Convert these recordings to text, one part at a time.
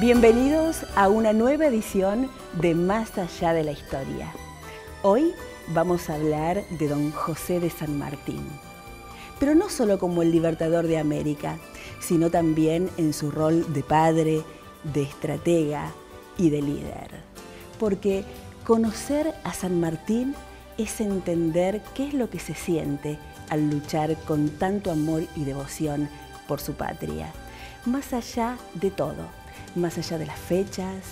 Bienvenidos a una nueva edición de Más allá de la historia. Hoy vamos a hablar de don José de San Martín, pero no solo como el libertador de América, sino también en su rol de padre, de estratega y de líder. Porque conocer a San Martín es entender qué es lo que se siente al luchar con tanto amor y devoción por su patria, más allá de todo. Más allá de las fechas,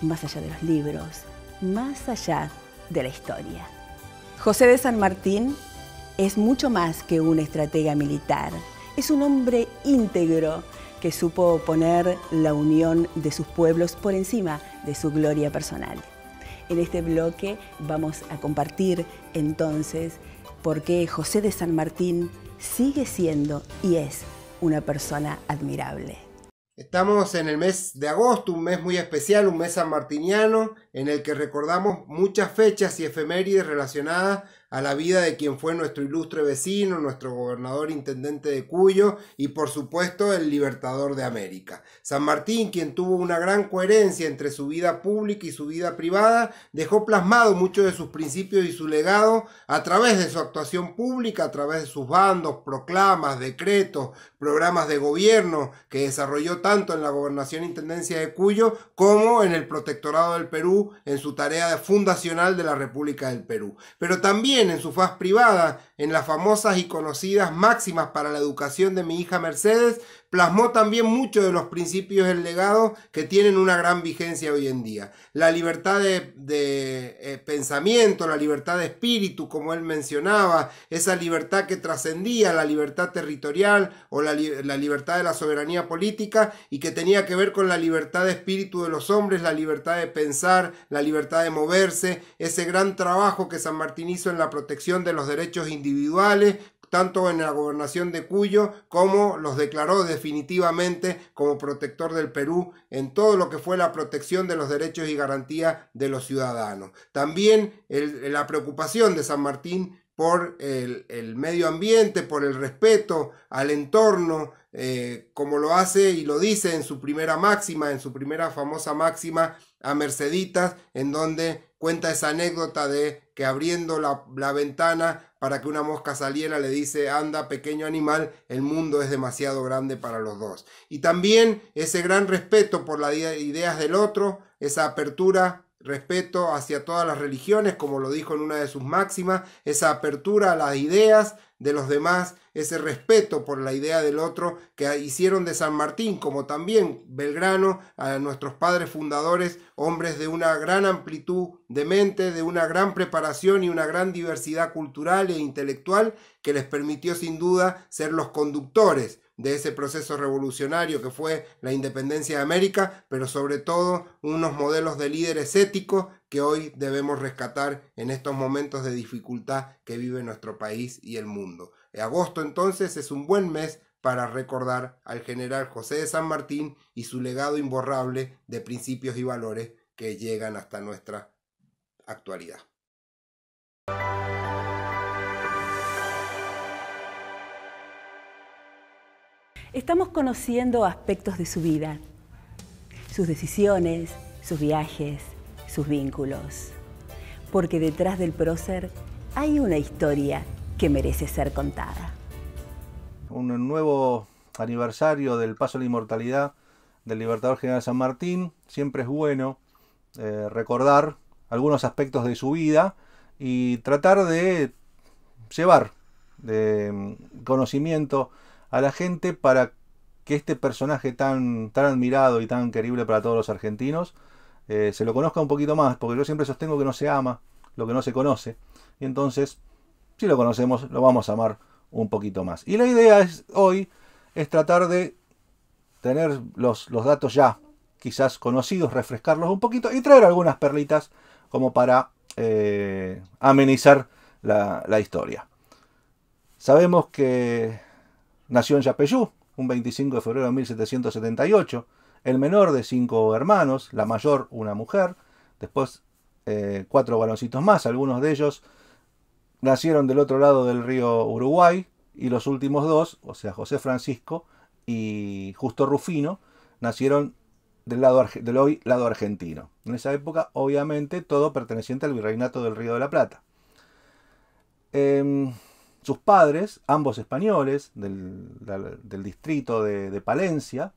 más allá de los libros, más allá de la historia. José de San Martín es mucho más que un estratega militar. Es un hombre íntegro que supo poner la unión de sus pueblos por encima de su gloria personal. En este bloque vamos a compartir entonces por qué José de San Martín sigue siendo y es una persona admirable. Estamos en el mes de agosto, un mes muy especial, un mes sanmartiniano, en el que recordamos muchas fechas y efemérides relacionadas a la vida de quien fue nuestro ilustre vecino, nuestro gobernador intendente de Cuyo y por supuesto el libertador de América. San Martín, quien tuvo una gran coherencia entre su vida pública y su vida privada, dejó plasmado muchos de sus principios y su legado a través de su actuación pública, a través de sus bandos, proclamas, decretos, programas de gobierno que desarrolló tanto en la gobernación e intendencia de Cuyo como en el protectorado del Perú en su tarea fundacional de la República del Perú. Pero también en su faz privada, en las famosas y conocidas máximas para la educación de mi hija Mercedes, plasmó también muchos de los principios del legado que tienen una gran vigencia hoy en día. La libertad de pensamiento, la libertad de espíritu, como él mencionaba, esa libertad que trascendía la libertad territorial o la libertad de la soberanía política y que tenía que ver con la libertad de espíritu de los hombres, la libertad de pensar, la libertad de moverse, ese gran trabajo que San Martín hizo en la protección de los derechos individuales, tanto en la gobernación de Cuyo como los declaró definitivamente como protector del Perú en todo lo que fue la protección de los derechos y garantías de los ciudadanos. También la preocupación de San Martín por el medio ambiente, por el respeto al entorno, como lo hace y lo dice en su primera máxima, en su primera famosa máxima a Merceditas, en donde cuenta esa anécdota de que abriendo la ventana para que una mosca saliera le dice: anda, pequeño animal, el mundo es demasiado grande para los dos. Y también ese gran respeto por las ideas del otro, esa apertura, respeto hacia todas las religiones, como lo dijo en una de sus máximas, esa apertura a las ideas de los demás, ese respeto por la idea del otro que hicieron de San Martín, como también Belgrano, a nuestros padres fundadores, hombres de una gran amplitud de mente, de una gran preparación y una gran diversidad cultural e intelectual que les permitió sin duda ser los conductores de ese proceso revolucionario que fue la independencia de América, pero sobre todo unos modelos de líderes éticos que hoy debemos rescatar en estos momentos de dificultad que vive nuestro país y el mundo. Agosto entonces es un buen mes para recordar al general José de San Martín y su legado imborrable de principios y valores que llegan hasta nuestra actualidad. Estamos conociendo aspectos de su vida, sus decisiones, sus viajes, sus vínculos. Porque detrás del prócer hay una historia que merece ser contada. Un nuevo aniversario del paso a la inmortalidad del libertador general San Martín. Siempre es bueno recordar algunos aspectos de su vida y tratar de llevar conocimiento a la gente para que este personaje tan admirado y tan querible para todos los argentinos se lo conozca un poquito más, porque yo siempre sostengo que no se ama lo que no se conoce, y entonces si lo conocemos lo vamos a amar un poquito más. Y la idea hoy es tratar de tener los datos ya quizás conocidos, refrescarlos un poquito y traer algunas perlitas como para amenizar la historia. Sabemos que nació en Yapeyú, un 25 de febrero de 1778, el menor de 5 hermanos, la mayor una mujer, después 4 varoncitos más, algunos de ellos nacieron del otro lado del río Uruguay, y los últimos 2, o sea José Francisco y Justo Rufino, nacieron del hoy lado argentino. En esa época, obviamente, todo perteneciente al Virreinato del Río de la Plata. Sus padres, ambos españoles, del distrito de Palencia,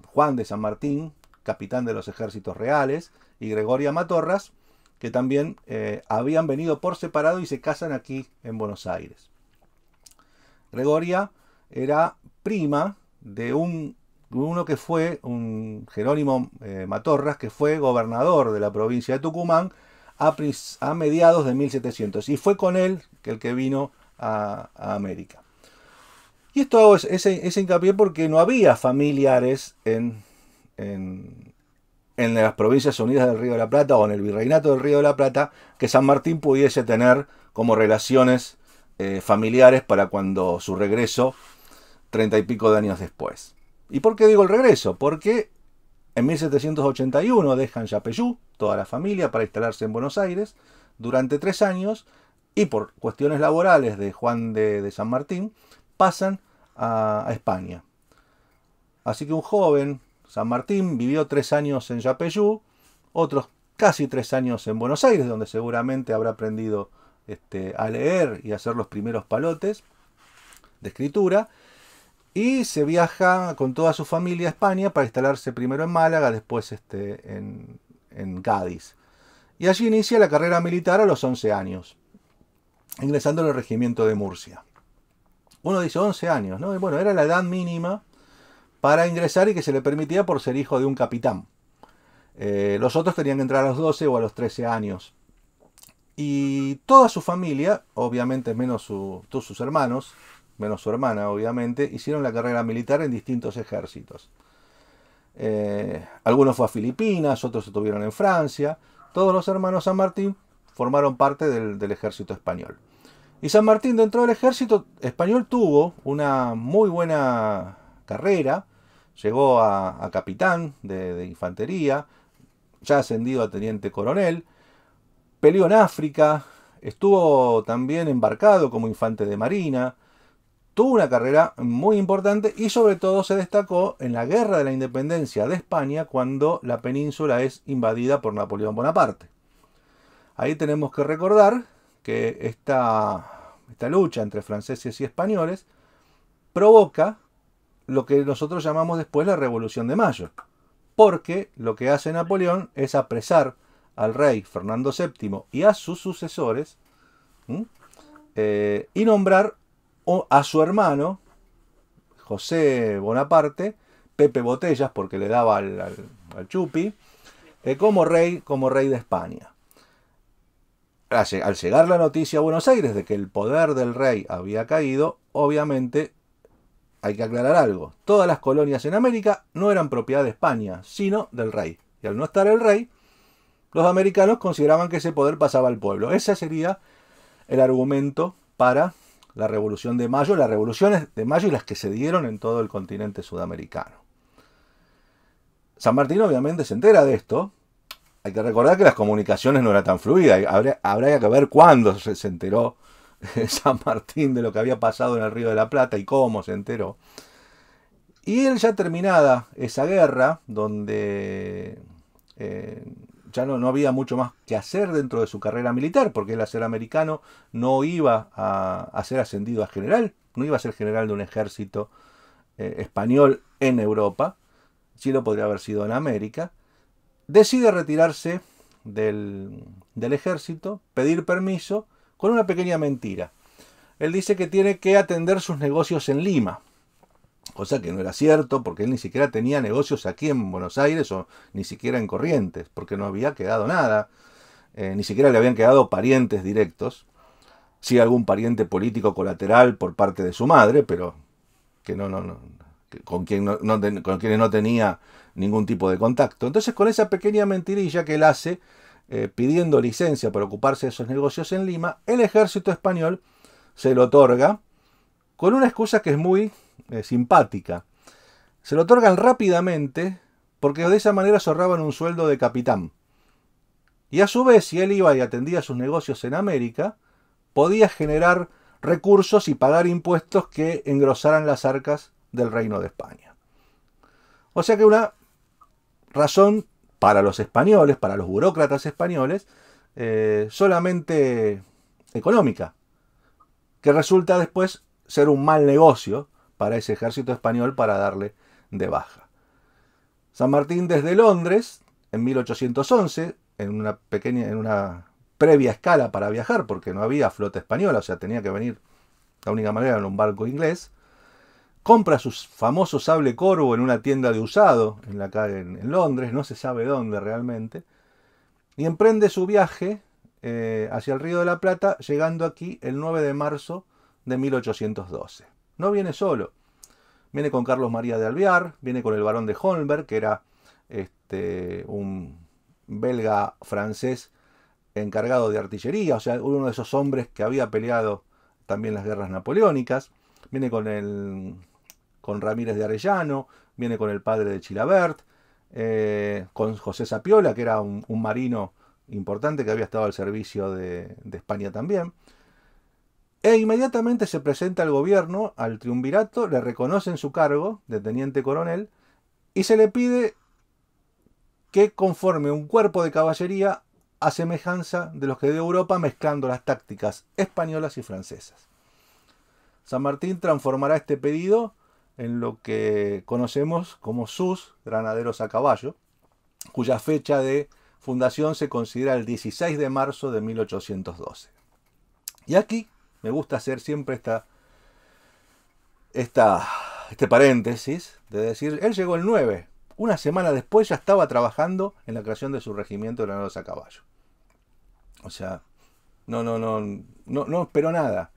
Juan de San Martín, capitán de los ejércitos reales, y Gregoria Matorras, que también habían venido por separado y se casan aquí en Buenos Aires. Gregoria era prima de uno que fue un Jerónimo Matorras, que fue gobernador de la provincia de Tucumán a mediados de 1700, y fue con él el que vino a América. Y esto hago ese hincapié porque no había familiares en las Provincias Unidas del Río de la Plata o en el Virreinato del Río de la Plata que San Martín pudiese tener como relaciones familiares para cuando su regreso 30 y pico de años después. ¿Y por qué digo el regreso? Porque en 1781 dejan Yapeyú, toda la familia, para instalarse en Buenos Aires durante 3 años, y por cuestiones laborales de Juan de San Martín pasan a España. Así que un joven, San Martín, vivió 3 años en Yapeyú, otros casi 3 años en Buenos Aires, donde seguramente habrá aprendido a leer y a hacer los primeros palotes de escritura, y se viaja con toda su familia a España para instalarse primero en Málaga, después en Cádiz. Y allí inicia la carrera militar a los 11 años, ingresando en el regimiento de Murcia. Uno dice 11 años, ¿no? Y bueno, era la edad mínima para ingresar y que se le permitía por ser hijo de un capitán. Los otros tenían que entrar a los 12 o a los 13 años. Y toda su familia, obviamente menos todos sus hermanos, menos su hermana obviamente, hicieron la carrera militar en distintos ejércitos. Algunos fue a Filipinas, otros estuvieron en Francia. Todos los hermanos San Martín formaron parte del ejército español. Y San Martín, dentro del ejército español, tuvo una muy buena carrera. Llegó a capitán de infantería, ya ascendido a teniente coronel. Peleó en África, estuvo también embarcado como infante de marina. Tuvo una carrera muy importante y sobre todo se destacó en la Guerra de la Independencia de España, cuando la península es invadida por Napoleón Bonaparte. Ahí tenemos que recordar que esta lucha entre franceses y españoles provoca lo que nosotros llamamos después la Revolución de Mayo, porque lo que hace Napoleón es apresar al rey Fernando VII y a sus sucesores, y nombrar a su hermano José Bonaparte, Pepe Botellas, porque le daba al Chupi, como rey de España. Al llegar la noticia a Buenos Aires de que el poder del rey había caído, obviamente hay que aclarar algo. Todas las colonias en América no eran propiedad de España, sino del rey. Y al no estar el rey, los americanos consideraban que ese poder pasaba al pueblo. Ese sería el argumento para la Revolución de Mayo, las revoluciones de Mayo y las que se dieron en todo el continente sudamericano. San Martín obviamente se entera de esto. Hay que recordar que las comunicaciones no eran tan fluidas. Habría que ver cuándo se enteró San Martín de lo que había pasado en el Río de la Plata y cómo se enteró. Y él, ya terminada esa guerra, donde ya no había mucho más que hacer dentro de su carrera militar, porque él, al ser americano, no iba a ser ascendido a general, no iba a ser general de un ejército español en Europa, sí lo podría haber sido en América. Decide retirarse del ejército, pedir permiso, con una pequeña mentira. Él dice que tiene que atender sus negocios en Lima, cosa que no era cierto, porque él ni siquiera tenía negocios aquí en Buenos Aires o ni siquiera en Corrientes, porque no había quedado nada, ni siquiera le habían quedado parientes directos, sí algún pariente político colateral por parte de su madre, pero que con quienes no tenía ningún tipo de contacto. Entonces, con esa pequeña mentirilla que él hace, pidiendo licencia para ocuparse de esos negocios en Lima, el ejército español se lo otorga con una excusa que es muy simpática. Se lo otorgan rápidamente porque de esa manera se ahorraban un sueldo de capitán. Y a su vez, si él iba y atendía sus negocios en América, podía generar recursos y pagar impuestos que engrosaran las arcas del Reino de España. O sea que una razón para los españoles, para los burócratas españoles, solamente económica, que resulta después ser un mal negocio para ese ejército español para darle de baja. San Martín desde Londres, en 1811, en una previa escala para viajar, porque no había flota española, o sea, tenía que venir, la única manera era un barco inglés, compra su famoso sable corvo en una tienda de usado en Londres, no se sabe dónde realmente, y emprende su viaje hacia el Río de la Plata, llegando aquí el 9 de marzo de 1812. No viene solo, viene con Carlos María de Alvear, viene con el barón de Holmberg, que era un belga francés encargado de artillería, o sea, uno de esos hombres que había peleado también las guerras napoleónicas, viene con Ramírez de Arellano, viene con el padre de Chilabert, con José Sapiola, que era un marino importante que había estado al servicio de España también. E inmediatamente se presenta al gobierno, al triunvirato, le reconocen su cargo de teniente coronel y se le pide que conforme un cuerpo de caballería a semejanza de los que de Europa, mezclando las tácticas españolas y francesas. San Martín transformará este pedido en lo que conocemos como sus granaderos a caballo, cuya fecha de fundación se considera el 16 de marzo de 1812. Y aquí me gusta hacer siempre este paréntesis de decir, él llegó el 9, una semana después ya estaba trabajando en la creación de su regimiento de granaderos a caballo. O sea, no esperó nada.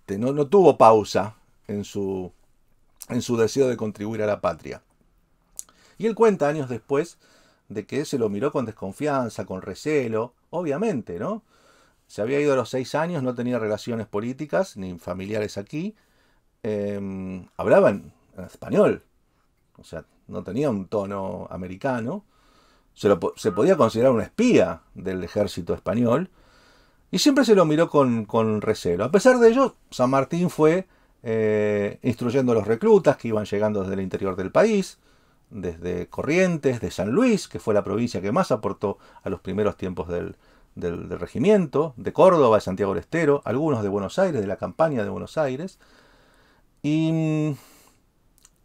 No tuvo pausa en su deseo de contribuir a la patria. Y él cuenta años después de que se lo miró con desconfianza, con recelo, obviamente, ¿no? Se había ido a los 6 años, no tenía relaciones políticas ni familiares aquí. Hablaba en español, o sea, no tenía un tono americano. Se podía considerar un espía del ejército español. Y siempre se lo miró con recelo. A pesar de ello, San Martín fue instruyendo a los reclutas que iban llegando desde el interior del país, desde Corrientes, de San Luis, que fue la provincia que más aportó a los primeros tiempos del regimiento, de Córdoba, de Santiago del Estero, algunos de Buenos Aires, de la campaña de Buenos Aires. Y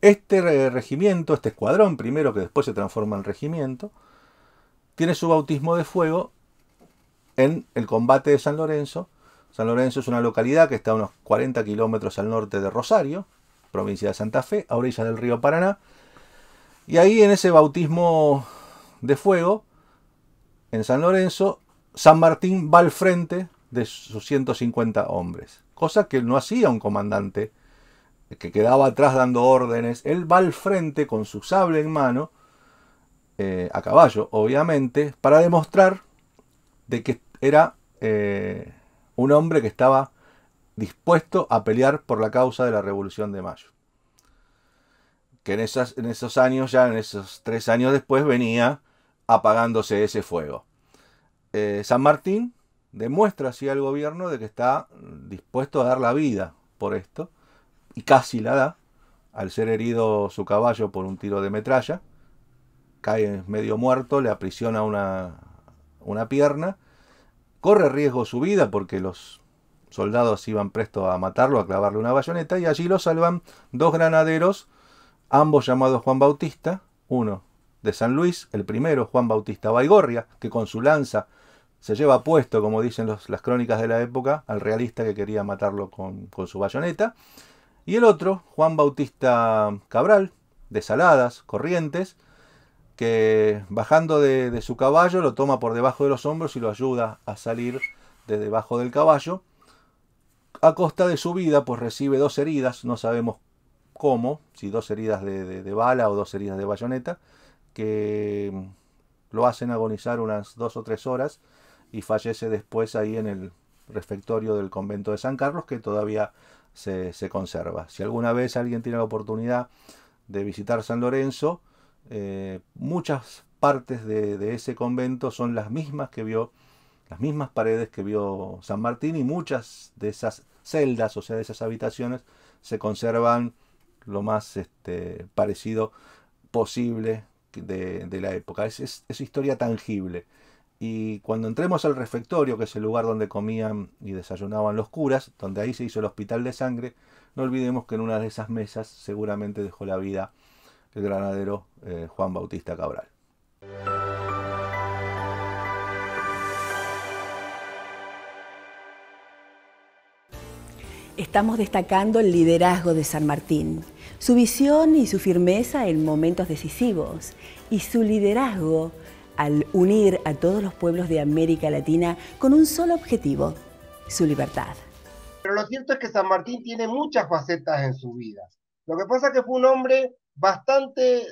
este regimiento, este escuadrón primero, que después se transforma en regimiento, tiene su bautismo de fuego en el combate de San Lorenzo. San Lorenzo es una localidad que está a unos 40 kilómetros al norte de Rosario, provincia de Santa Fe, a orillas del río Paraná. Y ahí en ese bautismo de fuego, en San Lorenzo, San Martín va al frente de sus 150 hombres. Cosa que no hacía un comandante que quedaba atrás dando órdenes. Él va al frente con su sable en mano, a caballo, obviamente, para demostrar de que era un hombre que estaba dispuesto a pelear por la causa de la Revolución de Mayo. Que en esos años, ya en esos 3 años después, venía apagándose ese fuego. San Martín demuestra así al gobierno de que está dispuesto a dar la vida por esto, y casi la da, al ser herido su caballo por un tiro de metralla. Cae medio muerto, le aprisiona una pierna, corre riesgo su vida porque los soldados iban prestos a matarlo, a clavarle una bayoneta, y allí lo salvan 2 granaderos, ambos llamados Juan Bautista, uno de San Luis, el primero Juan Bautista Baigorria, que con su lanza se lleva puesto, como dicen las crónicas de la época, al realista que quería matarlo con su bayoneta, y el otro, Juan Bautista Cabral, de Saladas, Corrientes, que bajando de su caballo lo toma por debajo de los hombros y lo ayuda a salir de debajo del caballo. A costa de su vida, pues recibe 2 heridas, no sabemos cómo, si 2 heridas de bala o 2 heridas de bayoneta, que lo hacen agonizar unas 2 o 3 horas y fallece después ahí en el refectorio del convento de San Carlos, que todavía se conserva. Si alguna vez alguien tiene la oportunidad de visitar San Lorenzo, muchas partes de ese convento son las mismas que vio, las mismas paredes que vio San Martín, y muchas de esas celdas, o sea, de esas habitaciones, se conservan lo más parecido posible de la época, es historia tangible. Y cuando entremos al refectorio, que es el lugar donde comían y desayunaban los curas, donde ahí se hizo el hospital de sangre, no olvidemos que en una de esas mesas seguramente dejó la vida el granadero Juan Bautista Cabral. Estamos destacando el liderazgo de San Martín, su visión y su firmeza en momentos decisivos, y su liderazgo al unir a todos los pueblos de América Latina con un solo objetivo, su libertad. Pero lo cierto es que San Martín tiene muchas facetas en su vida. Lo que pasa es que fue un hombre bastante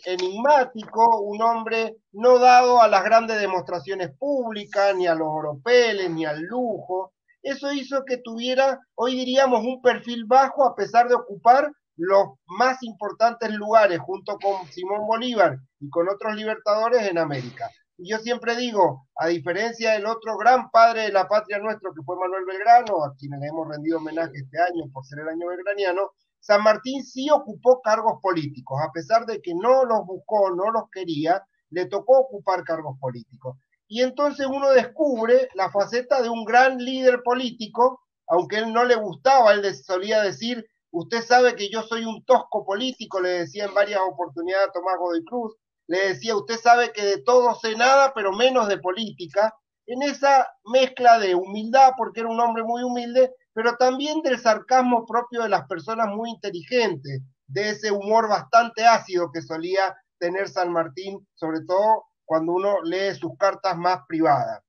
enigmático, un hombre no dado a las grandes demostraciones públicas, ni a los oropeles, ni al lujo. Eso hizo que tuviera, hoy diríamos, un perfil bajo a pesar de ocupar los más importantes lugares junto con Simón Bolívar y con otros libertadores en América. Y yo siempre digo, a diferencia del otro gran padre de la patria nuestro que fue Manuel Belgrano, a quien le hemos rendido homenaje este año por ser el año belgraniano, San Martín sí ocupó cargos políticos, a pesar de que no los buscó, no los quería, le tocó ocupar cargos políticos. Y entonces uno descubre la faceta de un gran líder político, aunque él no le gustaba, él solía decir, usted sabe que yo soy un tosco político, le decía en varias oportunidades a Tomás Godoy Cruz, le decía, usted sabe que de todo sé nada, pero menos de política, en esa mezcla de humildad, porque era un hombre muy humilde, pero también del sarcasmo propio de las personas muy inteligentes, de ese humor bastante ácido que solía tener San Martín, sobre todo cuando uno lee sus cartas más privadas.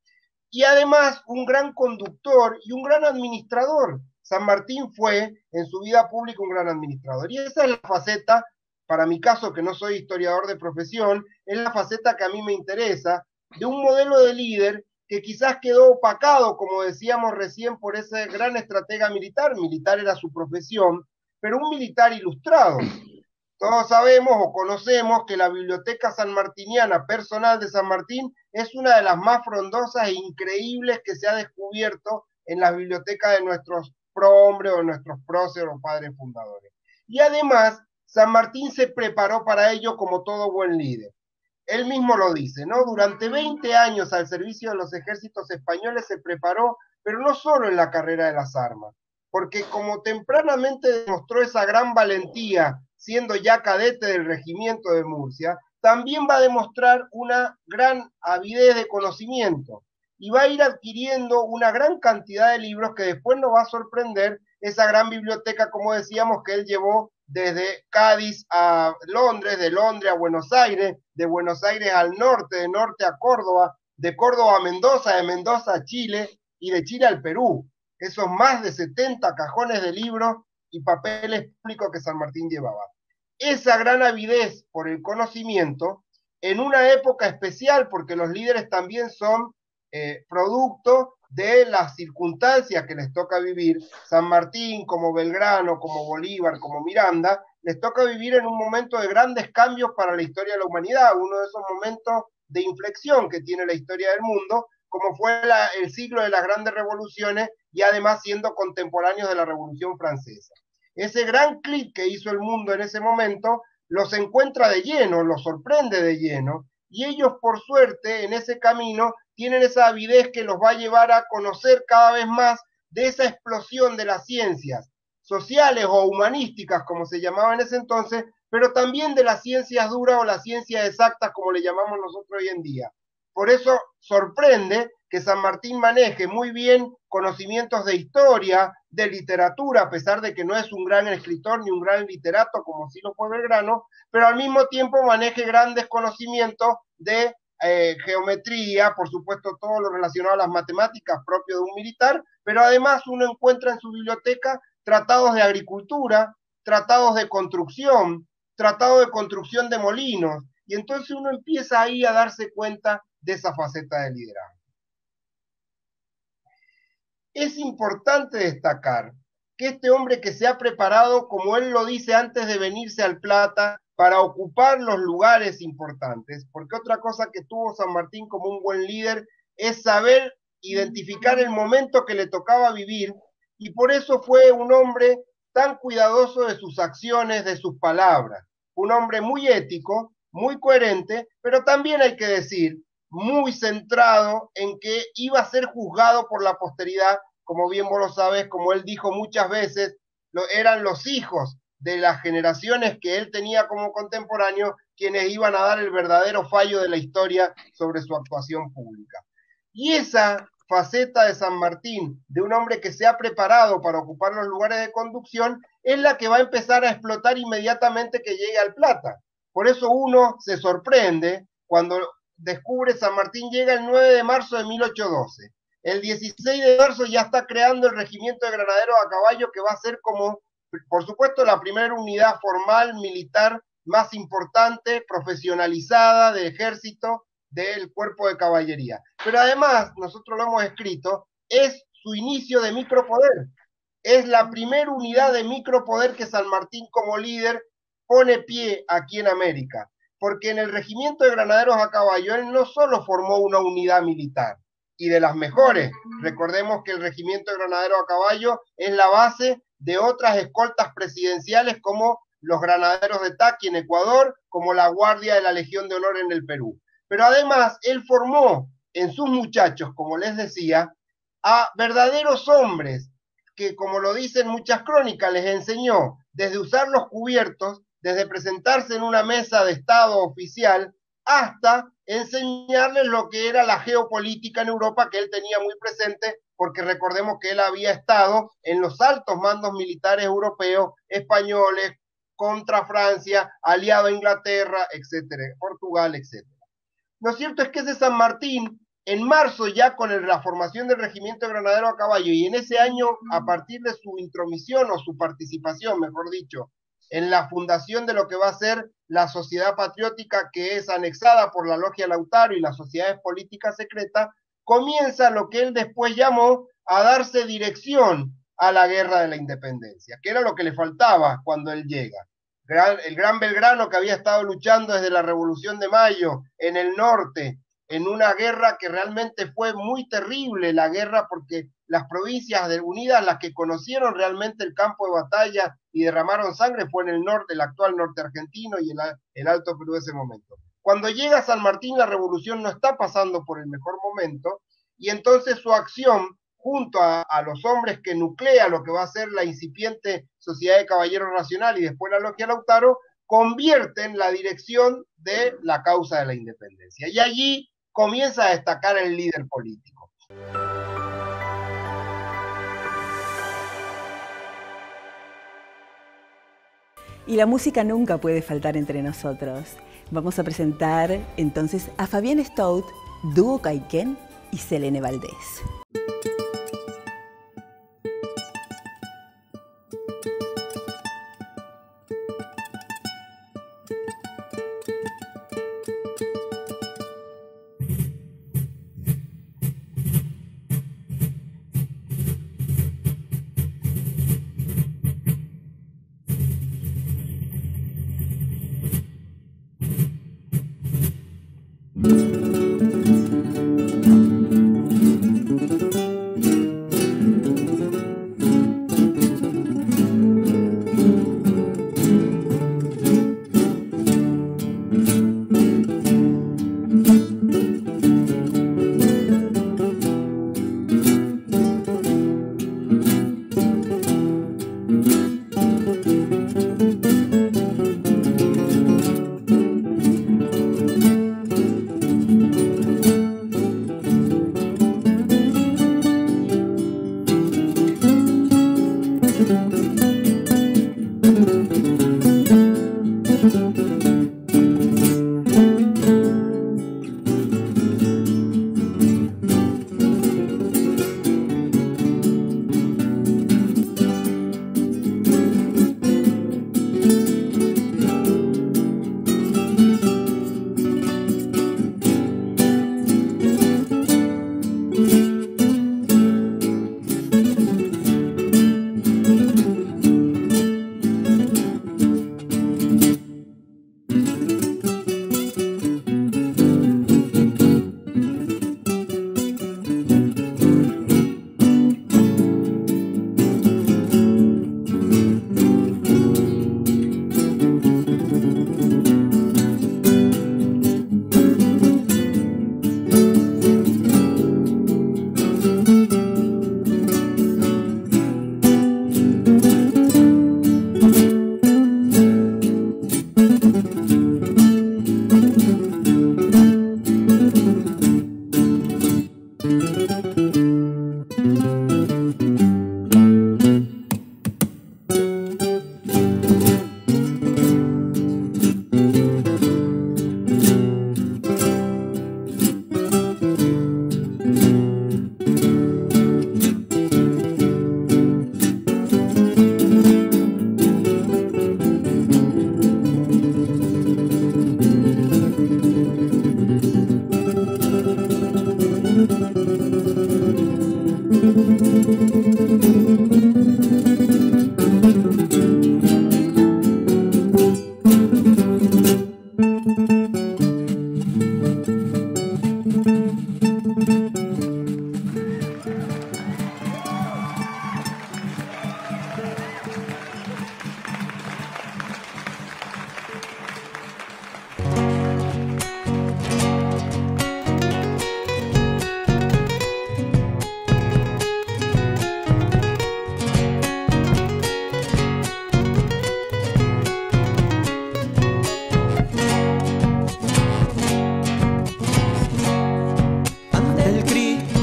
Y además un gran conductor y un gran administrador. San Martín fue en su vida pública un gran administrador. Y esa es la faceta, para mi caso que no soy historiador de profesión, es la faceta que a mí me interesa, de un modelo de líder que quizás quedó opacado, como decíamos recién, por ese gran estratega militar. Militar era su profesión, pero un militar ilustrado. Todos sabemos o conocemos que la biblioteca sanmartiniana personal de San Martín es una de las más frondosas e increíbles que se ha descubierto en las bibliotecas de nuestros prohombres o de nuestros próceres o padres fundadores. Y además, San Martín se preparó para ello como todo buen líder. Él mismo lo dice, ¿no? Durante 20 años al servicio de los ejércitos españoles se preparó, pero no solo en la carrera de las armas, porque como tempranamente demostró esa gran valentía, siendo ya cadete del regimiento de Murcia, también va a demostrar una gran avidez de conocimiento y va a ir adquiriendo una gran cantidad de libros que después nos va a sorprender esa gran biblioteca, como decíamos, que él llevó desde Cádiz a Londres, de Londres a Buenos Aires, de Buenos Aires al norte, de norte a Córdoba, de Córdoba a Mendoza, de Mendoza a Chile y de Chile al Perú. Esos más de 70 cajones de libros y papeles públicos que San Martín llevaba. Esa gran avidez por el conocimiento, en una época especial, porque los líderes también son producto de las circunstancias que les toca vivir. San Martín, como Belgrano, como Bolívar, como Miranda, les toca vivir en un momento de grandes cambios para la historia de la humanidad, uno de esos momentos de inflexión que tiene la historia del mundo, como fue el siglo de las grandes revoluciones y además siendo contemporáneos de la Revolución Francesa. Ese gran clic que hizo el mundo en ese momento los encuentra de lleno, los sorprende de lleno, y ellos por suerte en ese camino tienen esa avidez que los va a llevar a conocer cada vez más de esa explosión de las ciencias sociales o humanísticas, como se llamaba en ese entonces, pero también de las ciencias duras o las ciencias exactas, como le llamamos nosotros hoy en día. Por eso sorprende que San Martín maneje muy bien conocimientos de historia, de literatura, a pesar de que no es un gran escritor ni un gran literato, como sí lo fue Belgrano, pero al mismo tiempo maneje grandes conocimientos de geometría, por supuesto todo lo relacionado a las matemáticas propio de un militar, pero además uno encuentra en su biblioteca tratados de agricultura, tratados de construcción de molinos, y entonces uno empieza ahí a darse cuenta de esa faceta de liderazgo. Es importante destacar que este hombre que se ha preparado, como él lo dice antes de venirse al Plata, para ocupar los lugares importantes, porque otra cosa que tuvo San Martín como un buen líder es saber identificar el momento que le tocaba vivir, y por eso fue un hombre tan cuidadoso de sus acciones, de sus palabras, un hombre muy ético, muy coherente, pero también hay que decir, muy centrado en que iba a ser juzgado por la posteridad, como bien vos lo sabés, como él dijo muchas veces, eran los hijos de las generaciones que él tenía como contemporáneo quienes iban a dar el verdadero fallo de la historia sobre su actuación pública. Y esa faceta de San Martín, de un hombre que se ha preparado para ocupar los lugares de conducción, es la que va a empezar a explotar inmediatamente que llegue al Plata. Por eso uno se sorprende cuando descubre San Martín llega el 9 de marzo de 1812. El 16 de marzo ya está creando el regimiento de granaderos a caballo, que va a ser como, por supuesto, la primera unidad formal militar más importante, profesionalizada del ejército, del cuerpo de caballería. Pero además, nosotros lo hemos escrito, es su inicio de micropoder. Es la primera unidad de micropoder que San Martín como líder pone pie aquí en América. Porque en el regimiento de granaderos a caballo, él no solo formó una unidad militar, y de las mejores. Recordemos que el regimiento de granaderos a caballo es la base de otras escoltas presidenciales como los granaderos de Taqui en Ecuador, como la Guardia de la Legión de Honor en el Perú. Pero además, él formó en sus muchachos, como les decía, a verdaderos hombres que, como lo dicen muchas crónicas, les enseñó desde usar los cubiertos, desde presentarse en una mesa de Estado oficial, hasta enseñarles lo que era la geopolítica en Europa, que él tenía muy presente, porque recordemos que él había estado en los altos mandos militares europeos, españoles, contra Francia, aliado a Inglaterra, etcétera, Portugal, etcétera. Lo cierto es que ese San Martín, en marzo ya con la formación del regimiento de granaderos a caballo, y en ese año, a partir de su intromisión o su participación, mejor dicho, en la fundación de lo que va a ser la Sociedad Patriótica, que es anexada por la Logia Lautaro y las sociedades políticas secretas, comienza lo que él después llamó a darse dirección a la Guerra de la Independencia, que era lo que le faltaba cuando él llega. El gran Belgrano, que había estado luchando desde la Revolución de Mayo en el norte, en una guerra que realmente fue muy terrible, la guerra, porque las provincias unidas, las que conocieron realmente el campo de batalla y derramaron sangre, fue en el norte, el actual norte argentino y el Alto Perú de ese momento. Cuando llega San Martín, la revolución no está pasando por el mejor momento, y entonces su acción, junto a los hombres que nuclea lo que va a ser la incipiente Sociedad de Caballeros Nacional y después la Logia Lautaro, convierten la dirección de la causa de la independencia. Y allí comienza a destacar el líder político. Y la música nunca puede faltar entre nosotros. Vamos a presentar entonces a Fabián Stout, Dúo Caiquén y Selene Valdés.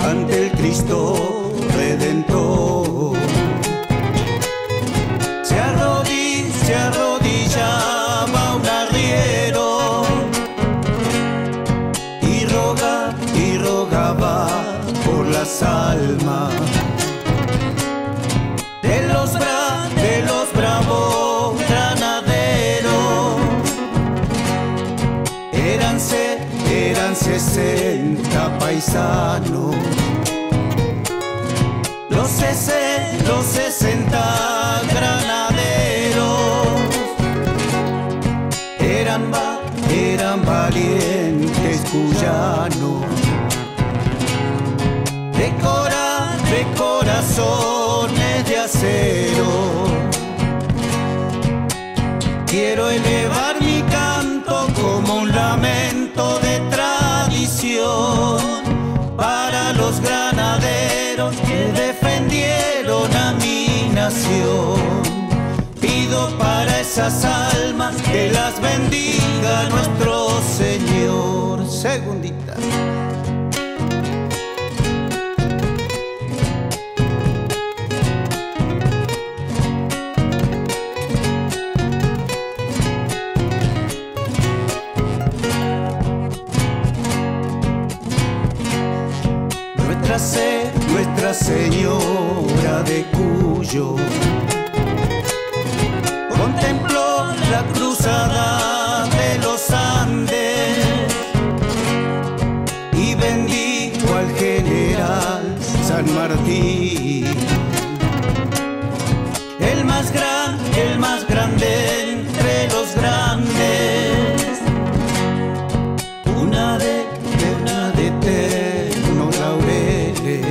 ante el Cristo Redentor. Se arrodillaba un arriero y rogaba por las almas de los bravos granaderos. Eran 60 paisanos, los 60 granaderos. Eran valientes cuyanos, de corazones de acero. Quiero elevar mi canto como un lamento de tradición para los granaderos que defendieron a mi nación. Pido para esas almas que las bendiga nuestro Señor. Segundita. Nuestra Señora de Cuyo contempló la cruzada de los Andes y bendijo al general San Martín, el más grande entre los grandes, una de eternos laureles,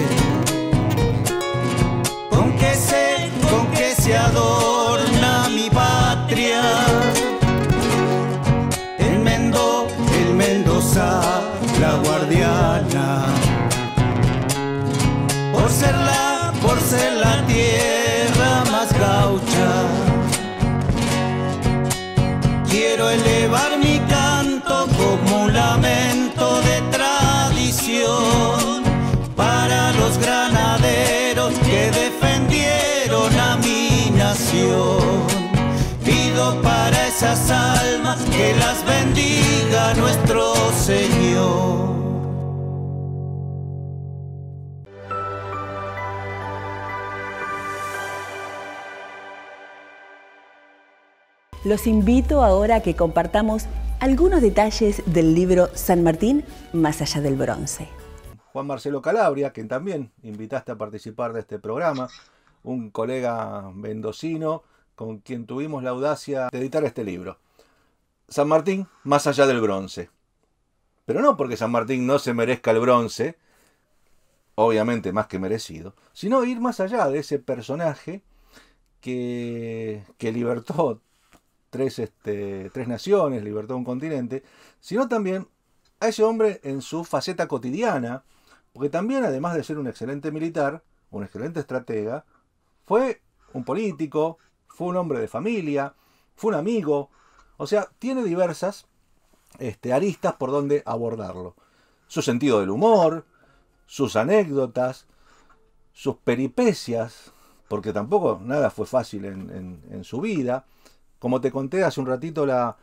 con que se adorna mi patria, el Mendoza, la guardiana, por ser la tierra más gaucha. Quiero elevar mi canto como un lamento de tradición para los granaderos que defendieron a mi nación. Pido para esas almas que las bendiga nuestro Señor. Los invito ahora a que compartamos algunos detalles del libro San Martín, más allá del bronce. Juan Marcelo Calabria, quien también invitaste a participar de este programa, un colega mendocino con quien tuvimos la audacia de editar este libro. San Martín, más allá del bronce. Pero no porque San Martín no se merezca el bronce, obviamente más que merecido, sino ir más allá de ese personaje que libertó tres naciones, libertó un continente, sino también a ese hombre en su faceta cotidiana, porque también, además de ser un excelente militar, un excelente estratega, fue un político, fue un hombre de familia, fue un amigo, o sea, tiene diversas aristas por donde abordarlo. Su sentido del humor, sus anécdotas, sus peripecias, porque tampoco nada fue fácil en su vida. Como te conté hace un ratito la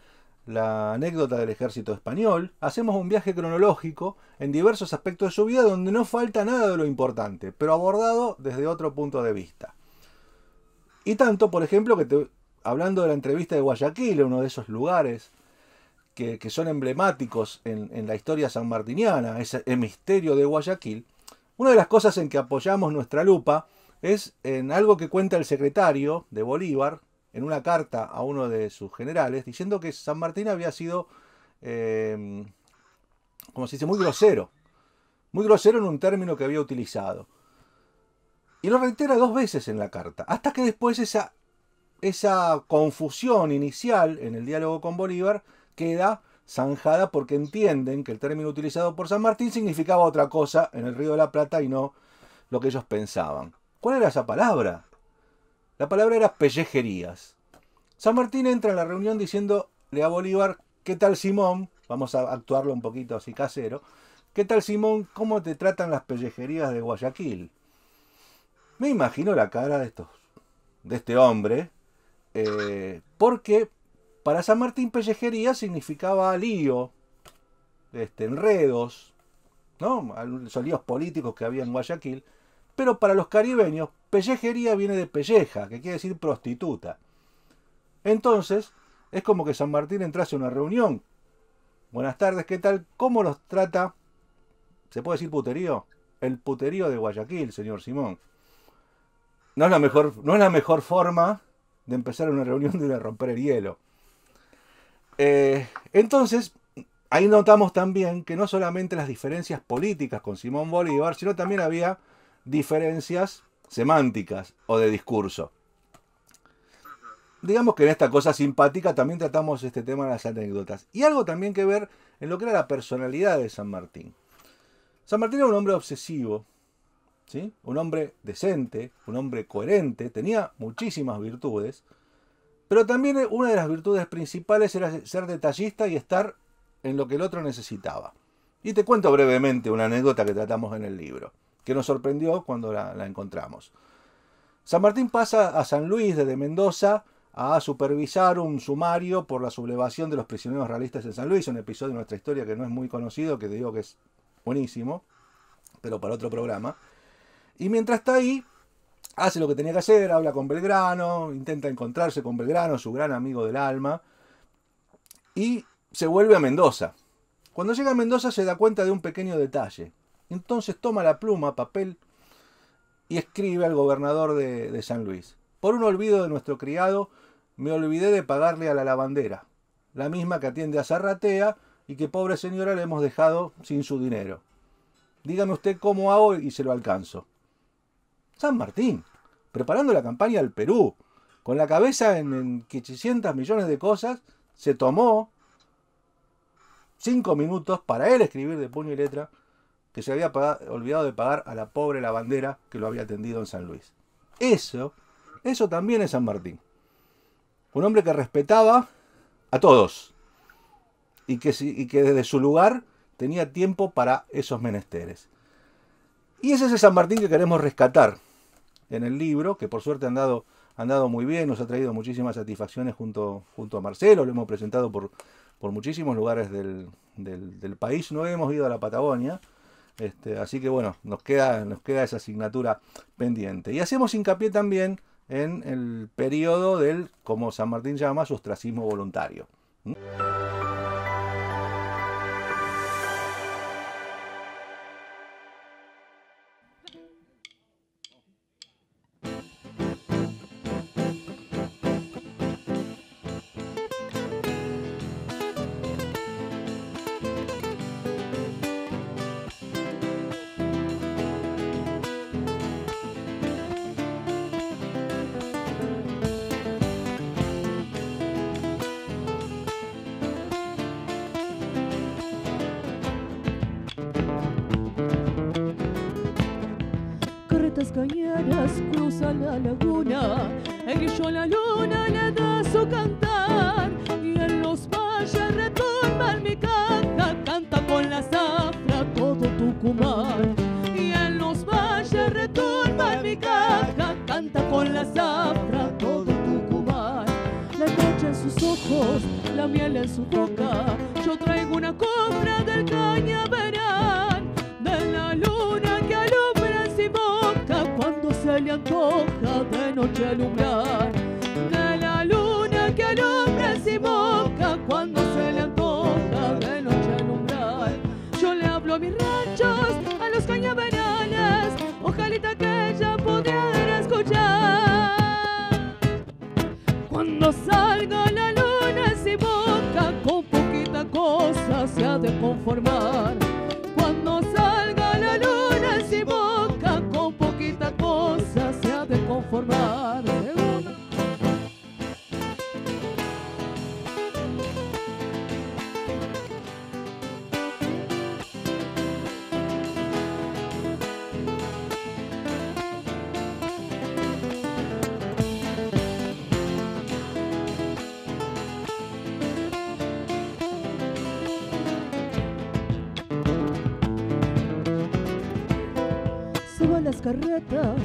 anécdota del ejército español, hacemos un viaje cronológico en diversos aspectos de su vida donde no falta nada de lo importante, pero abordado desde otro punto de vista. Y tanto, por ejemplo, hablando de la entrevista de Guayaquil, uno de esos lugares que son emblemáticos en la historia sanmartiniana, ese misterio de Guayaquil, una de las cosas en que apoyamos nuestra lupa es en algo que cuenta el secretario de Bolívar, en una carta a uno de sus generales, diciendo que San Martín había sido, como se dice, muy grosero en un término que había utilizado. Y lo reitera 2 veces en la carta, hasta que después esa confusión inicial en el diálogo con Bolívar queda zanjada porque entienden que el término utilizado por San Martín significaba otra cosa en el Río de la Plata y no lo que ellos pensaban. ¿Cuál era esa palabra? La palabra era pellejerías. San Martín entra en la reunión diciéndole a Bolívar: ¿qué tal, Simón? Vamos a actuarlo un poquito así casero. ¿qué tal, Simón? ¿Cómo te tratan las pellejerías de Guayaquil? Me imagino la cara de este hombre, porque para San Martín pellejería significaba lío, enredos, ¿no? Los líos políticos que había en Guayaquil. Pero para los caribeños, pellejería viene de pelleja, que quiere decir prostituta. Entonces, es como que San Martín entrase a una reunión. Buenas tardes, ¿qué tal? ¿Cómo los trata? ¿Se puede decir puterío? El puterío de Guayaquil, señor Simón. No es la mejor forma de empezar una reunión de romper el hielo. Entonces, ahí notamos también que no solamente las diferencias políticas con Simón Bolívar, sino también había diferencias semánticas o de discurso. Digamos que en esta cosa simpática también tratamos este tema de las anécdotas. Y algo también que ver en lo que era la personalidad de San Martín. San Martín era un hombre obsesivo, ¿sí? Un hombre decente, un hombre coherente, tenía muchísimas virtudes, pero también una de las virtudes principales era ser detallista y estar en lo que el otro necesitaba. Y te cuento brevemente una anécdota que tratamos en el libro, que nos sorprendió cuando la encontramos. San Martín pasa a San Luis desde Mendoza a supervisar un sumario por la sublevación de los prisioneros realistas en San Luis, un episodio de nuestra historia que no es muy conocido, que te digo que es buenísimo, pero para otro programa. Y mientras está ahí, hace lo que tenía que hacer, habla con Belgrano, intenta encontrarse con Belgrano, su gran amigo del alma, y se vuelve a Mendoza. Cuando llega a Mendoza se da cuenta de un pequeño detalle. Entonces toma la pluma, papel, y escribe al gobernador de San Luis: por un olvido de nuestro criado, me olvidé de pagarle a la lavandera, la misma que atiende a Zarratea y que pobre señora le hemos dejado sin su dinero. Dígame usted cómo hago y se lo alcanzo. San Martín, preparando la campaña del Perú, con la cabeza en 800 millones de cosas, se tomó 5 minutos para él escribir de puño y letra que se había olvidado de pagar a la pobre lavandera que lo había atendido en San Luis. Eso también es San Martín. Un hombre que respetaba a todos y que desde su lugar tenía tiempo para esos menesteres. Y ese es el San Martín que queremos rescatar en el libro, que por suerte han dado muy bien, nos ha traído muchísimas satisfacciones junto a Marcelo, lo hemos presentado por muchísimos lugares del país, no hemos ido a la Patagonia, así que bueno, nos queda esa asignatura pendiente. Y hacemos hincapié también en el periodo del, como San Martín llama, su ostracismo voluntario. Cañaras cruzan la laguna, el guillo a la luna le da su cantar, y en los valles retumba mi caja, canta con la zafra todo Tucumán. Y en los valles retumba mi caja, canta con la zafra todo Tucumán. La noche en sus ojos, la miel en su boca, yo traigo una copla del cañaveral, de la luna que alumbra en boca cuando se le antoja de noche alumbrar, de la luna que alumbra en boca cuando se le antoja de noche alumbrar. Yo le hablo a mis ranchos, a los cañaverales, ojalita que ella pudiera escuchar. Cuando salga la luna en boca, con poquita cosa se ha de conformar. Cuando salga la luna en boca, con poquita cosa se ha de conformar. a las carretas,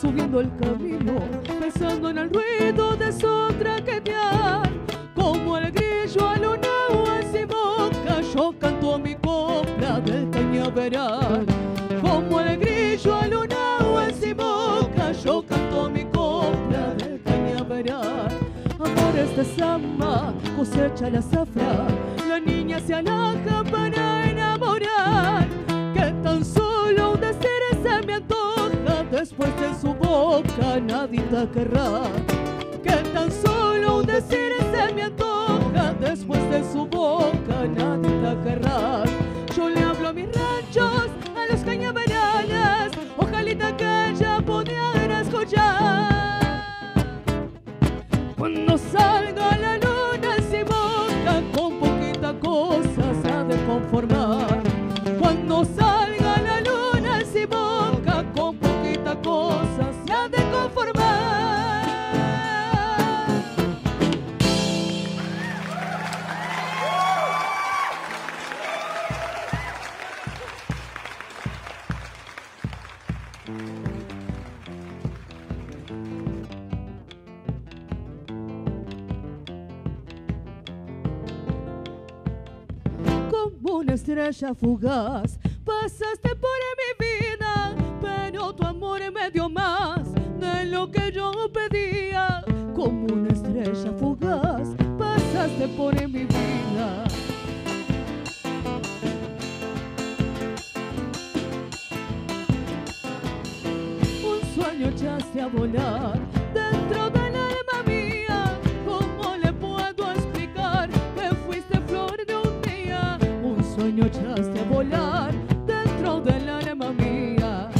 subiendo el camino, pensando en el ruido de su traquetear. Como el grillo al una sin boca, yo canto mi copla del cañaveral. Como el grillo al una sin boca, yo canto mi copla del cañaveral. Amores de samba, cosecha la zafra, la niña se aleja para enamorar. Que tan solo un decir se me antoja, después de su boca nadita querrá. Que tan solo un decir se me antoja, después de su boca nadita querrá. Yo le hablo a mis ranchos, a los cañaverales, ojalita que ella pudiera escuchar. Cuando salga la luna sin boca, con poquita cosa se ha de conformar. Cuando salga la luna sin boca, con poquita cosa se ha de conformar. Como una estrella fugaz, pasaste por mi vida, pero tu amor me dio más de lo que yo pedía. Como una estrella fugaz, pasaste por mi vida. Un sueño echaste a volar dentro del alma mía. ¿Cómo le puedo explicar que fuiste flor de un día? Un sueño echaste a volar dentro del alma mía.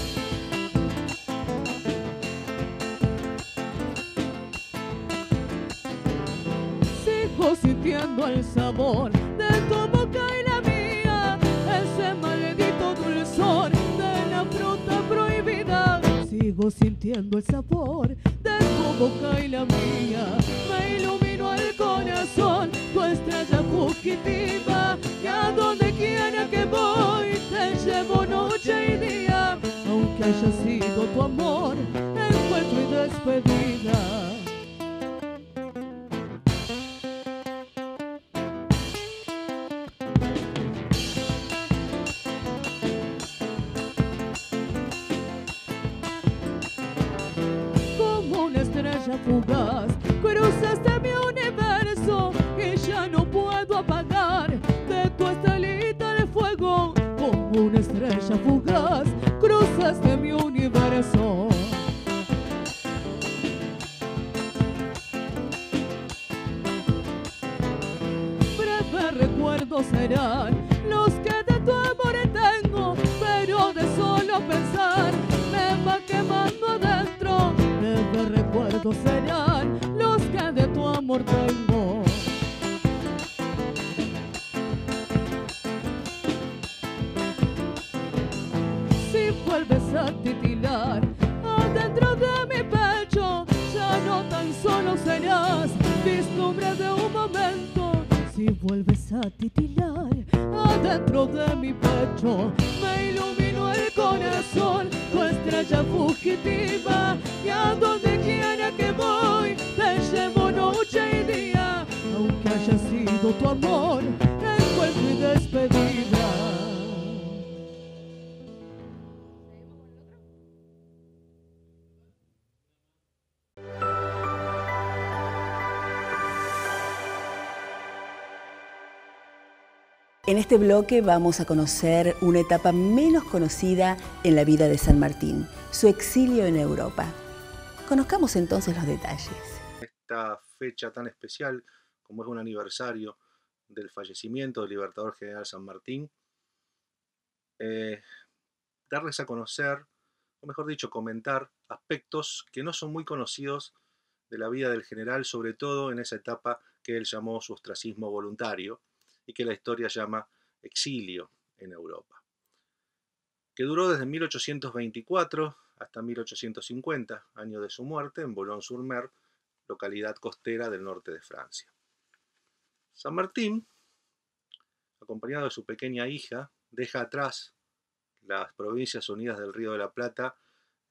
Sigo sintiendo el sabor de tu boca y la mía, ese maldito dulzor de la fruta prohibida. Sigo sintiendo el sabor de tu boca y la mía. Me iluminó el corazón, tu estrella fugitiva. Y a donde quiera que voy, te llevo noche y día. Aunque haya sido tu amor, encuentro y despedida. Como una estrella fugaz, cruzaste mi universo y ya no puedo apagar de tu estelita de fuego. Como una estrella fugaz, cruzaste mi universo. Breves recuerdos serán los que de tu amor tengo, pero de solo pensar me va quemando adentro. Breves recuerdos serán los que de tu amor tengo. Si vuelves a titilar adentro de mi pecho, ya no tan solo serás vislumbre de un momento. Si vuelves a titilar adentro de mi pecho, me iluminó el corazón, tu estrella fugitiva. Y a donde quiera que voy, te llevo noche y día. Aunque haya sido tu amor, encuentro y despedida. En este bloque vamos a conocer una etapa menos conocida en la vida de San Martín, su exilio en Europa. Conozcamos entonces los detalles. Esta fecha tan especial como es un aniversario del fallecimiento del Libertador General San Martín, darles a conocer, o mejor dicho, comentar aspectos que no son muy conocidos de la vida del general, sobre todo en esa etapa que él llamó su ostracismo voluntario y que la historia llama exilio en Europa, que duró desde 1824 hasta 1850, año de su muerte, en Boulogne-sur-Mer, localidad costera del norte de Francia. San Martín, acompañado de su pequeña hija, deja atrás las Provincias Unidas del Río de la Plata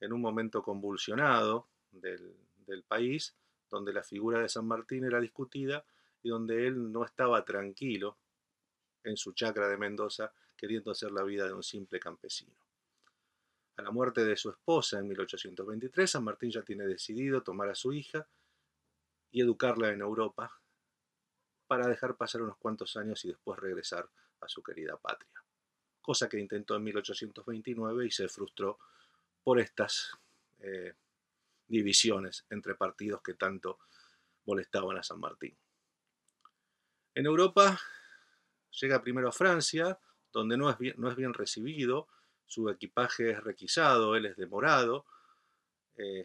en un momento convulsionado del país, donde la figura de San Martín era discutida y donde él no estaba tranquilo en su chacra de Mendoza, queriendo hacer la vida de un simple campesino. A la muerte de su esposa en 1823, San Martín ya tiene decidido tomar a su hija y educarla en Europa para dejar pasar unos cuantos años y después regresar a su querida patria. Cosa que intentó en 1829 y se frustró por estas divisiones entre partidos que tanto molestaban a San Martín. En Europa llega primero a Francia, donde no es bien recibido, su equipaje es requisado, él es demorado,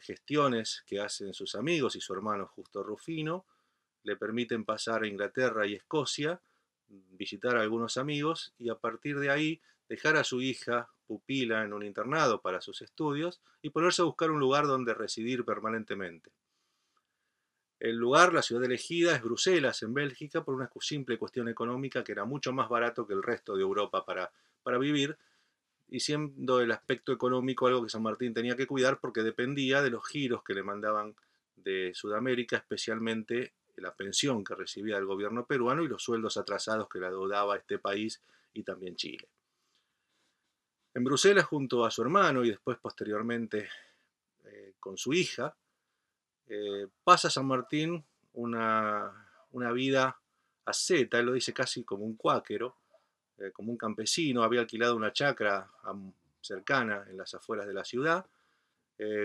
gestiones que hacen sus amigos y su hermano Justo Rufino le permiten pasar a Inglaterra y Escocia, visitar a algunos amigos y a partir de ahí dejar a su hija pupila en un internado para sus estudios y ponerse a buscar un lugar donde residir permanentemente. El lugar, la ciudad elegida, es Bruselas, en Bélgica, por una simple cuestión económica que era mucho más barato que el resto de Europa para vivir, y siendo el aspecto económico algo que San Martín tenía que cuidar porque dependía de los giros que le mandaban de Sudamérica, especialmente la pensión que recibía el gobierno peruano y los sueldos atrasados que le daba este país y también Chile. En Bruselas, junto a su hermano y después posteriormente con su hija, pasa San Martín una vida asceta, él lo dice casi como un cuáquero, como un campesino, había alquilado una chacra cercana en las afueras de la ciudad,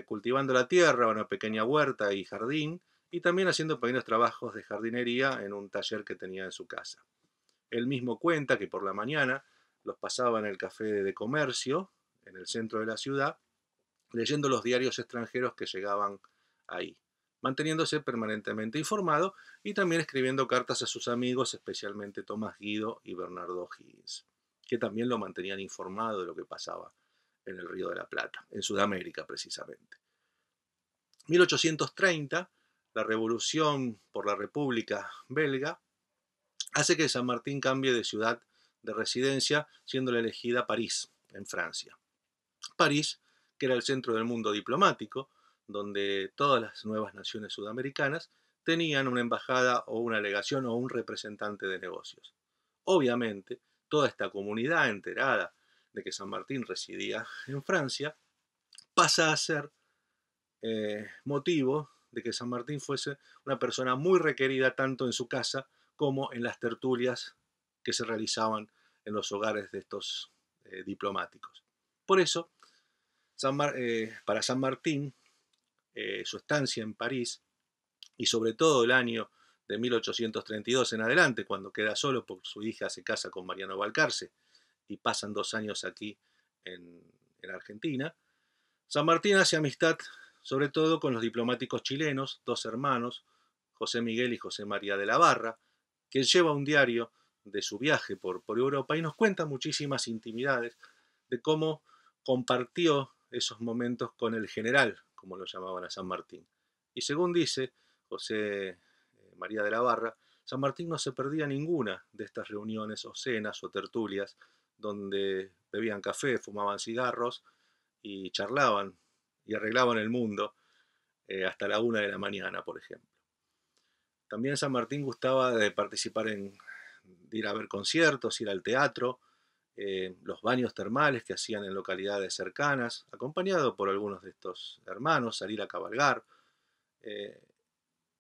cultivando la tierra, una pequeña huerta y jardín, y también haciendo pequeños trabajos de jardinería en un taller que tenía en su casa. Él mismo cuenta que por la mañana los pasaba en el café de comercio, en el centro de la ciudad, leyendo los diarios extranjeros que llegaban ahí, manteniéndose permanentemente informado y también escribiendo cartas a sus amigos, especialmente Tomás Guido y Bernardo Higgins, que también lo mantenían informado de lo que pasaba en el Río de la Plata, en Sudamérica precisamente. 1830, la revolución por la República Belga hace que San Martín cambie de ciudad de residencia, siendo la elegida París, en Francia. París, que era el centro del mundo diplomático, donde todas las nuevas naciones sudamericanas tenían una embajada o una legación o un representante de negocios. Obviamente, toda esta comunidad enterada de que San Martín residía en Francia pasa a ser motivo de que San Martín fuese una persona muy requerida tanto en su casa como en las tertulias que se realizaban en los hogares de estos diplomáticos. Por eso, para San Martín, su estancia en París, y sobre todo el año de 1832 en adelante, cuando queda solo porque su hija se casa con Mariano Balcarce y pasan 2 años aquí en Argentina, San Martín hace amistad sobre todo con los diplomáticos chilenos, 2 hermanos, José Miguel y José María de la Barra, que lleva un diario de su viaje por Europa y nos cuenta muchísimas intimidades de cómo compartió esos momentos con el general, como lo llamaban a San Martín. Y según dice José María de la Barra, San Martín no se perdía ninguna de estas reuniones o cenas o tertulias donde bebían café, fumaban cigarros y charlaban y arreglaban el mundo hasta la 1 de la mañana, por ejemplo. También San Martín gustaba de participar de ir a ver conciertos, ir al teatro, los baños termales que hacían en localidades cercanas, acompañado por algunos de estos hermanos, salir a cabalgar,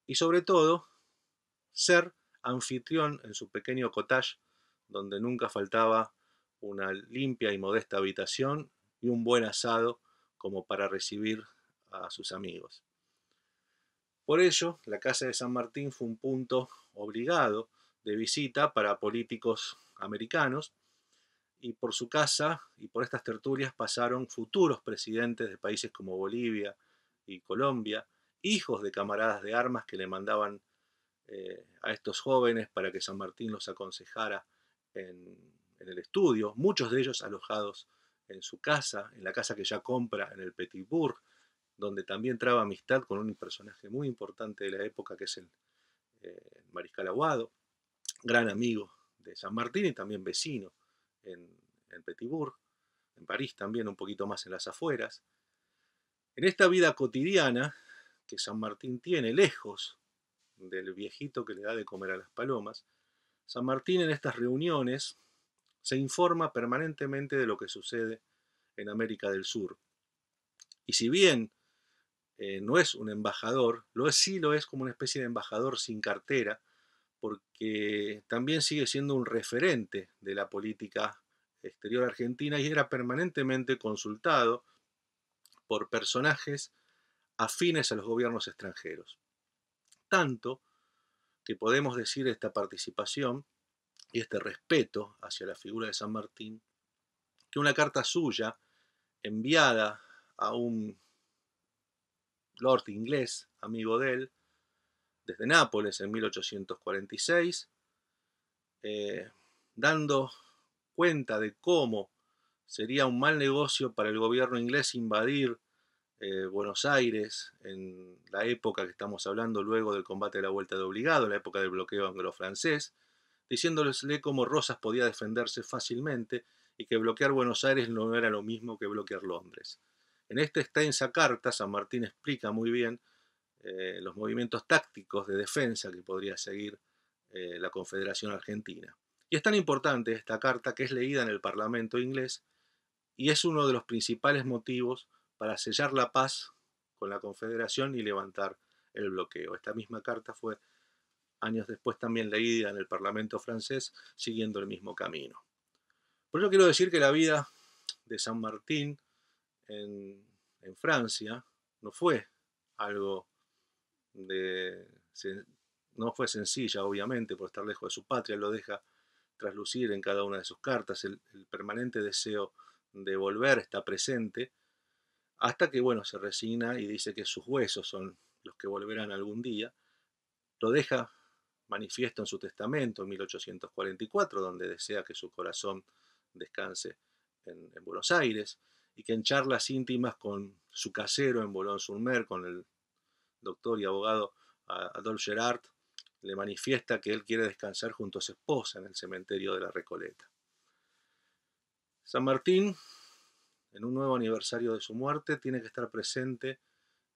y sobre todo, ser anfitrión en su pequeño cottage, donde nunca faltaba una limpia y modesta habitación y un buen asado como para recibir a sus amigos. Por ello, la casa de San Martín fue un punto obligado de visita para políticos americanos, y por su casa y por estas tertulias pasaron futuros presidentes de países como Bolivia y Colombia, hijos de camaradas de armas que le mandaban a estos jóvenes para que San Martín los aconsejara en el estudio, muchos de ellos alojados en su casa, en la casa que ya compra en el Petit Bourg, donde también traba amistad con un personaje muy importante de la época que es el Mariscal Aguado, gran amigo de San Martín y también vecino en Petit Bourg, en París también, un poquito más en las afueras. En esta vida cotidiana que San Martín tiene, lejos del viejito que le da de comer a las palomas, San Martín en estas reuniones se informa permanentemente de lo que sucede en América del Sur. Y si bien no es un embajador, sí lo es como una especie de embajador sin cartera, porque también sigue siendo un referente de la política exterior argentina y era permanentemente consultado por personajes afines a los gobiernos extranjeros. Tanto que podemos decir esta participación y este respeto hacia la figura de San Martín, que una carta suya enviada a un lord inglés, amigo de él, desde Nápoles en 1846, dando cuenta de cómo sería un mal negocio para el gobierno inglés invadir Buenos Aires en la época que estamos hablando luego del combate de la Vuelta de Obligado, la época del bloqueo anglo-francés, diciéndole cómo Rosas podía defenderse fácilmente y que bloquear Buenos Aires no era lo mismo que bloquear Londres. En esta extensa carta, San Martín explica muy bien los movimientos tácticos de defensa que podría seguir la Confederación Argentina. Y es tan importante esta carta que es leída en el Parlamento inglés y es uno de los principales motivos para sellar la paz con la Confederación y levantar el bloqueo. Esta misma carta fue años después también leída en el Parlamento francés, siguiendo el mismo camino. Por eso quiero decir que la vida de San Martín en Francia no fue algo no fue sencilla, obviamente, por estar lejos de su patria. Lo deja traslucir en cada una de sus cartas. El permanente deseo de volver está presente, hasta que, bueno, se resigna y dice que sus huesos son los que volverán algún día. Lo deja manifiesto en su testamento en 1844, donde desea que su corazón descanse en Buenos Aires, y que en charlas íntimas con su casero en Boulogne-sur-Mer, con el doctor y abogado Adolphe Gérard, le manifiesta que él quiere descansar junto a su esposa en el cementerio de la Recoleta. San Martín, en un nuevo aniversario de su muerte, tiene que estar presente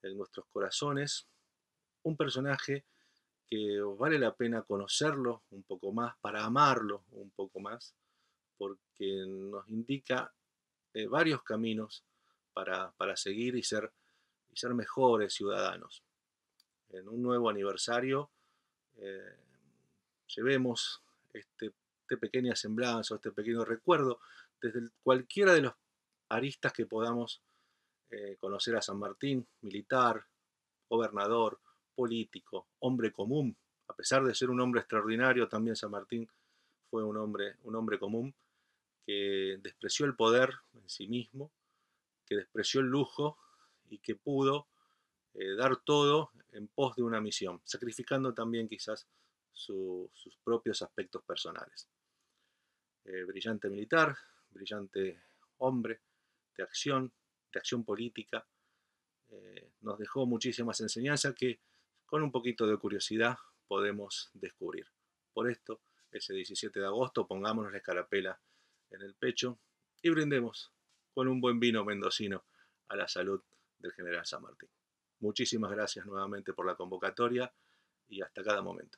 en nuestros corazones, un personaje que vale la pena conocerlo un poco más, para amarlo un poco más, porque nos indica varios caminos para seguir y ser mejores ciudadanos. En un nuevo aniversario llevemos este pequeña semblanza, este pequeño recuerdo, desde cualquiera de los aristas que podamos conocer a San Martín: militar, gobernador, político, hombre común. A pesar de ser un hombre extraordinario, también San Martín fue un hombre común que despreció el poder en sí mismo, que despreció el lujo y que pudo dar todo en pos de una misión, sacrificando también quizás sus propios aspectos personales. Brillante militar, brillante hombre de acción política, nos dejó muchísimas enseñanzas que con un poquito de curiosidad podemos descubrir. Por esto, ese 17 de agosto, pongámonos la escarapela en el pecho y brindemos con un buen vino mendocino a la salud del general San Martín. Muchísimas gracias nuevamente por la convocatoria y hasta cada momento.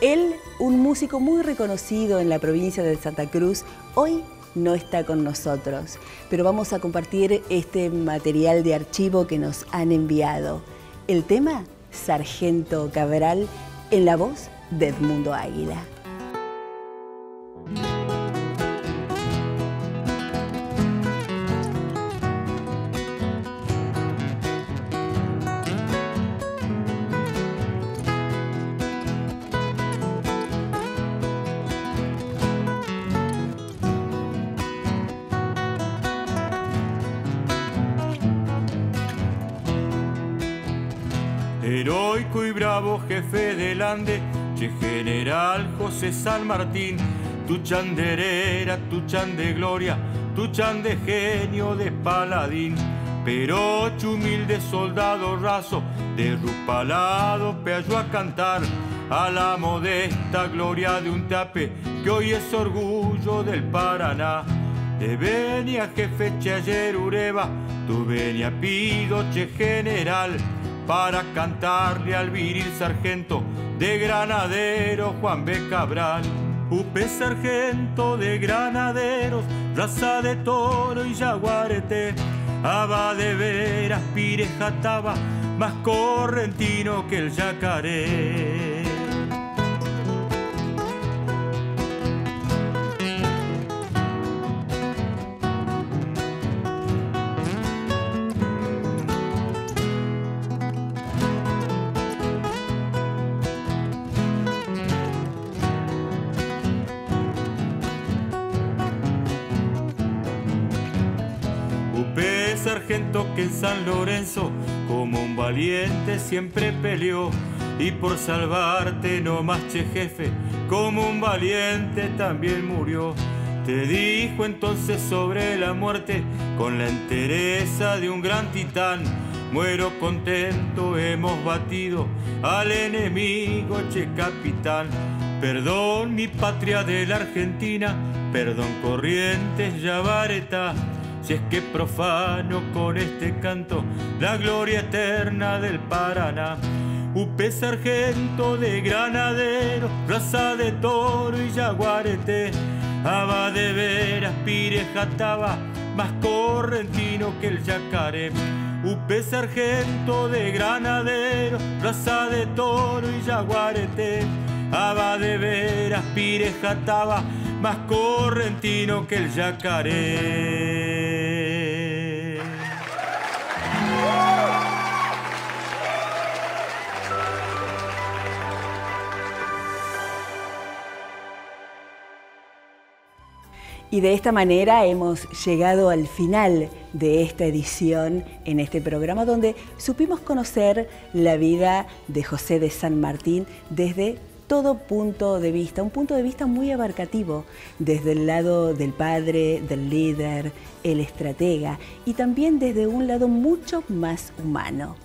Él, un músico muy reconocido en la provincia de Santa Cruz, hoy no está con nosotros, pero vamos a compartir este material de archivo que nos han enviado. El tema, Sargento Cabral, en la voz de Edmundo Águila. Heroico y bravo jefe del Ande, che general José San Martín, tu chanderera, tu chan de gloria, tu chan de genio de paladín, pero humilde soldado raso, de rupalado peayó a cantar, a la modesta gloria de un tape que hoy es orgullo del Paraná. Te venía jefe che ayer ureba, tu venía pido che general, para cantarle al viril sargento de granadero Juan B. Cabral. Upe sargento de granaderos, raza de toro y yaguarete, aba de veras pirejataba, más correntino que el yacaré. Sargento que en San Lorenzo como un valiente siempre peleó, y por salvarte no más che jefe, como un valiente también murió. Te dijo entonces sobre la muerte con la entereza de un gran titán: muero contento, hemos batido al enemigo, che capitán. Perdón mi patria de la Argentina, perdón Corrientes, Yabareta, si es que profano con este canto la gloria eterna del Paraná. Upe sargento de granadero, raza de toro y yaguarete, aba de veras pirejataba, más correntino que el yacaré. Upe sargento de granadero, raza de toro y yaguarete, aba de veras pirejataba, más correntino que el yacaré. Y de esta manera hemos llegado al final de esta edición en este programa, donde supimos conocer la vida de José de San Martín desde todo punto de vista, un punto de vista muy abarcativo, desde el lado del padre, del líder, el estratega, y también desde un lado mucho más humano.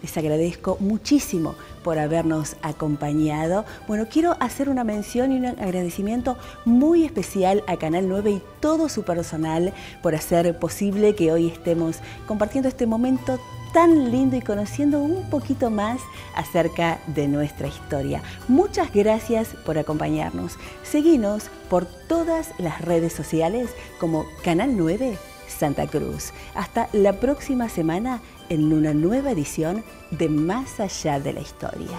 Les agradezco muchísimo por habernos acompañado. Bueno, quiero hacer una mención y un agradecimiento muy especial a Canal 9 y todo su personal por hacer posible que hoy estemos compartiendo este momento tan lindo y conociendo un poquito más acerca de nuestra historia. Muchas gracias por acompañarnos. Seguinos por todas las redes sociales como Canal 9 Santa Cruz. Hasta la próxima semana en una nueva edición de Más Allá de la Historia.